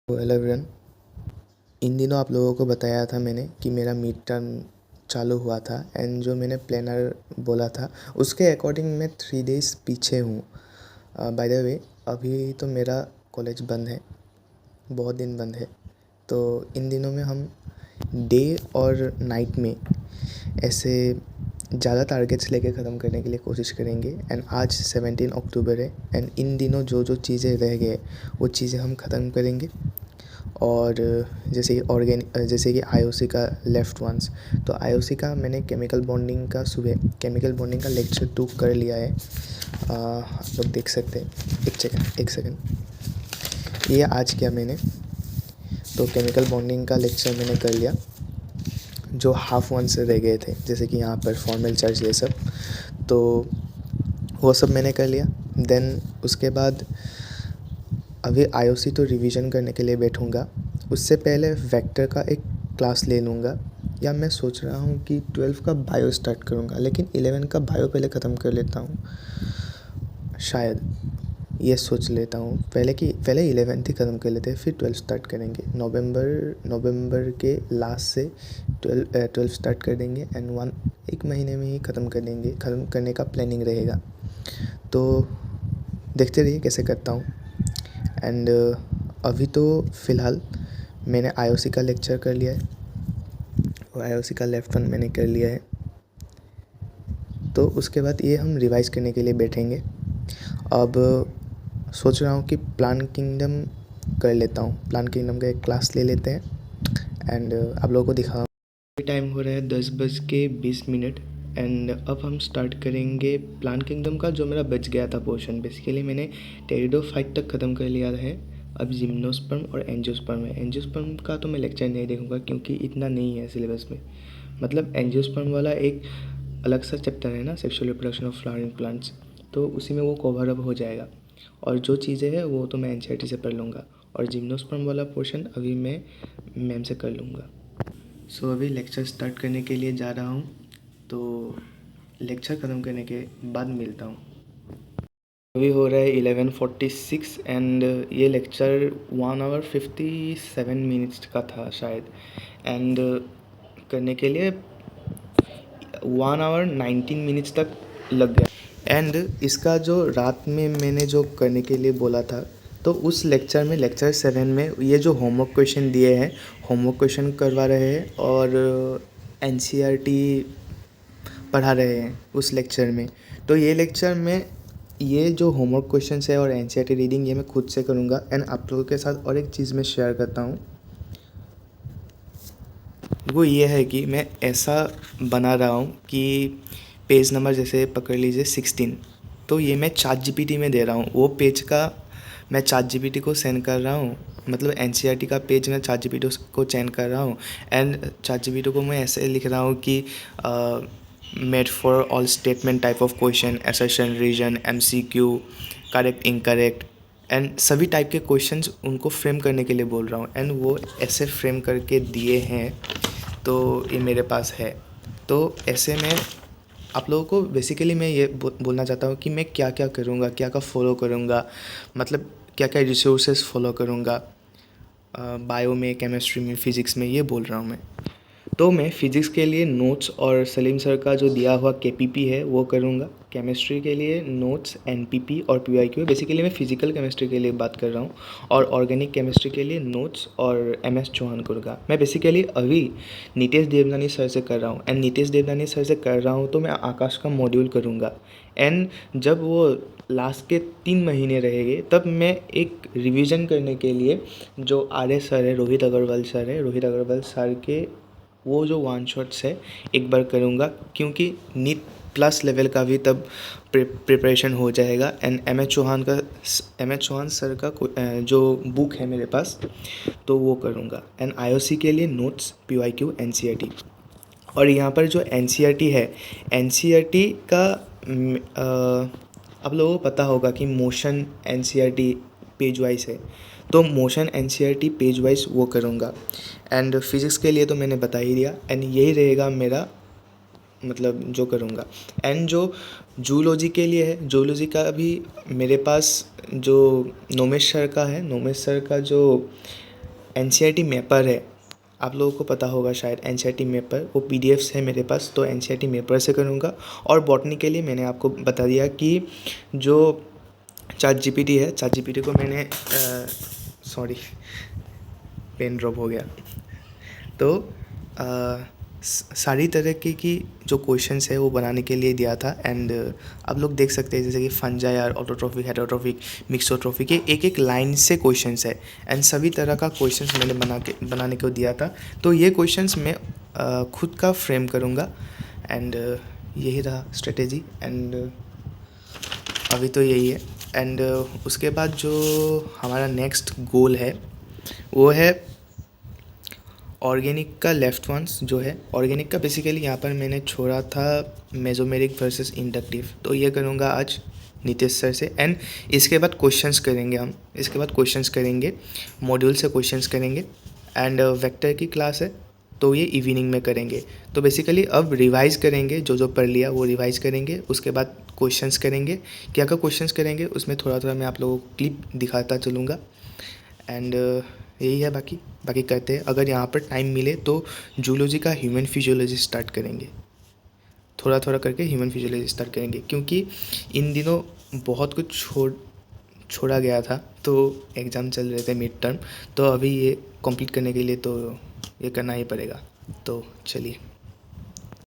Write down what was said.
Hello everyone. इन दिनों आप लोगों को बताया था मैंने कि मेरा मिड टर्म चालू हुआ था एंड जो मैंने प्लानर बोला था उसके अकॉर्डिंग मैं 3 डेज़ पीछे हूँ। बाय द वे अभी तो मेरा कॉलेज बंद है, बहुत दिन बंद है। तो इन दिनों में हम डे और नाइट में ऐसे ज़्यादा टारगेट्स लेके ख़त्म करने के लिए कोशिश करेंगे। एंड आज 17 अक्टूबर है एंड इन दिनों जो जो चीज़ें रह गए वो चीज़ें हम ख़त्म करेंगे। और जैसे कि आईओसी का लेफ़्ट वंस, तो आईओसी का मैंने केमिकल बॉन्डिंग का सुबह केमिकल बॉन्डिंग का लेक्चर 2 कर लिया है। आप लोग देख सकते हैं। एक सेकंड, ये आज किया मैंने। तो केमिकल बॉन्डिंग का लेक्चर मैंने कर लिया, जो हाफ वन से रह गए थे, जैसे कि यहाँ पर फॉर्मल चार्ज ये सब, तो वो सब मैंने कर लिया। देन उसके बाद अभी आईओसी तो रिवीजन करने के लिए बैठूँगा। उससे पहले वेक्टर का एक क्लास ले लूँगा, या मैं सोच रहा हूँ कि 12 का बायो स्टार्ट करूँगा, लेकिन 11 का बायो पहले ख़त्म कर लेता हूँ। शायद ये सोच लेता हूँ पहले 11th ही ख़त्म कर लेते हैं, फिर 12 स्टार्ट करेंगे। नवंबर के लास्ट से 12 स्टार्ट कर देंगे एंड एक महीने में ही ख़त्म कर देंगे। ख़त्म करने का प्लानिंग रहेगा, तो देखते रहिए कैसे करता हूँ। एंड अभी तो फ़िलहाल मैंने आईओसी का लेक्चर कर लिया है और आईओसी का लेफ़्ट वन मैंने कर लिया है। तो उसके बाद ये हम रिवाइज़ करने के लिए बैठेंगे। अब सोच रहा हूँ कि प्लान किंगडम कर लेता हूँ। प्लान किंगडम का एक क्लास ले लेते हैं एंड आप लोगों को दिखाऊँ। टाइम हो रहा है 10:20 एंड अब हम स्टार्ट करेंगे प्लान किंगडम का, जो मेरा बच गया था पोर्शन। बेसिकली मैंने टेरिडोफाइट तक ख़त्म कर लिया है। अब जिम्नोस्पर्म और एंजियोस्पर्म है। एंजियोस्पर्म का तो मैं लेक्चर नहीं देखूंगा क्योंकि इतना नहीं है सिलेबस में। मतलब एंजियोस्पर्म वाला एक अलग सा चैप्टर है ना, sexual reproduction of flowering plants, तो उसी में वो कवर अप हो जाएगा। और जो चीज़ें हैं वो तो मैं एनसीईआरटी से पढ़ लूँगा, और जिम्नोस्पर्म वाला पोर्शन अभी मैं मैम से कर लूँगा। सो अभी लेक्चर स्टार्ट करने के लिए जा रहा हूँ, तो लेक्चर ख़त्म करने के बाद मिलता हूँ। अभी हो रहा है 11:46 एंड ये लेक्चर 1 hour 57 minutes का था शायद। एंड करने के लिए 1 hour 19 minutes तक लग गया। एंड इसका जो रात में मैंने जो करने के लिए बोला था, तो उस लेक्चर में, लेक्चर 7 में, ये जो होमवर्क क्वेश्चन दिए हैं, होमवर्क क्वेश्चन करवा रहे हैं और एनसीईआरटी पढ़ा रहे हैं उस लेक्चर में। तो ये लेक्चर में ये जो होमवर्क क्वेश्चंस है और एनसीईआरटी रीडिंग, ये मैं खुद से करूँगा। एंड आप लोगों के साथ और एक चीज़ मैं शेयर करता हूँ, वो ये है कि मैं ऐसा बना रहा हूँ कि पेज नंबर जैसे पकड़ लीजिए 16, तो ये मैं चैट जीपीटी में दे रहा हूँ। वो पेज का मैं चैट जीपीटी को सेंड कर रहा हूँ, मतलब एनसीईआरटी का पेज मैं चैट जीपीटी को सेंड कर रहा हूँ। एंड चैट जीपीटी को मैं ऐसे लिख रहा हूँ कि made for all statement type of question, assertion, reason, MCQ, correct, incorrect, and सभी टाइप के क्वेश्चंस उनको फ्रेम करने के लिए बोल रहा हूँ। एंड वो ऐसे फ्रेम करके दिए हैं, तो ये मेरे पास है। तो ऐसे में आप लोगों को बेसिकली मैं ये बोलना चाहता हूँ कि मैं क्या क्या करूँगा, क्या क्या फ़ॉलो करूँगा, मतलब क्या क्या रिसोर्सेज फॉलो करूँगा बायो में, केमिस्ट्री में, फ़िज़िक्स में, ये बोल रहा हूँ मैं। तो मैं फ़िज़िक्स के लिए नोट्स और सलीम सर का जो दिया हुआ केपीपी है वो करूँगा। केमिस्ट्री के लिए नोट्स, एनपीपी और पीवाईक्यू। बेसिकली मैं फ़िज़िकल केमिस्ट्री के लिए बात कर रहा हूँ। और ऑर्गेनिक केमिस्ट्री के लिए नोट्स और एमएस चौहान करूँगा। मैं बेसिकली अभी नीतेश देवनानी सर से कर रहा हूँ। एंड नीतेश देवनानी सर से कर रहा हूँ तो मैं आकाश का मॉड्यूल करूँगा। एंड जब वो लास्ट के 3 महीने रहेंगे तब मैं एक रिवीजन करने के लिए जो आर सर है, रोहित अग्रवाल सर है, रोहित अग्रवाल सर के वो जो वन शॉट्स है एक बार करूँगा, क्योंकि नीट प्लस लेवल का भी तब प्रिपरेशन हो जाएगा। And M H Chauhan sir का जो बुक है मेरे पास, तो वो करूँगा। एंड आईओसी के लिए नोट्स, पीवाईक्यू, एनसीईआरटी। और यहाँ पर जो एनसीईआरटी है, एनसीईआरटी का आप लोगों को पता होगा कि मोशन एनसीईआरटी पेज वाइज है, तो मोशन एनसीईआरटी पेज वाइज वो करूँगा। एंड फिज़िक्स के लिए तो मैंने बता ही दिया। एंड यही रहेगा मेरा, मतलब जो करूँगा। एंड जो जूलॉजी के लिए है, जूलॉजी का भी मेरे पास जो नोमेश सर का है, नोमेश सर का जो एनसीईआरटी मैपर है, आप लोगों को पता होगा शायद एनसीईआरटी मैपर, वो पीडीएफ्स है मेरे पास, तो एनसीईआरटी मैपर से करूँगा। और बॉटनी के लिए मैंने आपको बता दिया कि जो चैट जीपीटी है, चैट जीपीटी को मैंने सॉरी पेन ड्रॉप हो गया, तो सारी तरह की जो क्वेश्चंस है वो बनाने के लिए दिया था। एंड आप लोग देख सकते हैं जैसे कि फंजाई और ऑटोट्रॉफिक, हेटेरोट्रॉफिक, मिक्सोट्रॉफिक, ये एक एक लाइन से क्वेश्चंस है एंड सभी तरह का क्वेश्चंस मैंने बनाने को दिया था। तो ये क्वेश्चंस मैं खुद का फ्रेम करूँगा एंड यही रहा स्ट्रेटेजी। एंड अभी तो यही है। एंड उसके बाद जो हमारा नेक्स्ट गोल है वो है ऑर्गेनिक का लेफ्ट वंस जो है। ऑर्गेनिक का बेसिकली यहाँ पर मैंने छोड़ा था मेसोमेरिक वर्सेस इंडक्टिव, तो ये करूँगा आज नीतीश सर से। एंड इसके बाद क्वेश्चंस करेंगे हम, इसके बाद क्वेश्चंस करेंगे, मॉड्यूल से क्वेश्चंस करेंगे। एंड वेक्टर की क्लास है तो ये इवनिंग में करेंगे। तो बेसिकली अब रिवाइज़ करेंगे, जो जो पढ़ लिया वो रिवाइज़ करेंगे, उसके बाद क्वेश्चंस करेंगे। क्या क्या क्वेश्चंस करेंगे उसमें थोड़ा थोड़ा मैं आप लोगों को क्लिप दिखाता चलूँगा। एंड यही है, बाकी करते हैं। अगर यहाँ पर टाइम मिले तो जूलॉजी का ह्यूमन फिजियोलॉजी स्टार्ट करेंगे, थोड़ा थोड़ा करके ह्यूमन फिजियोलॉजी स्टार्ट करेंगे, क्योंकि इन दिनों बहुत कुछ छोड़ा गया था, तो एग्ज़ाम चल रहे थे मिड टर्म, तो अभी ये कंप्लीट करने के लिए तो ये करना ही पड़ेगा। तो चलिए।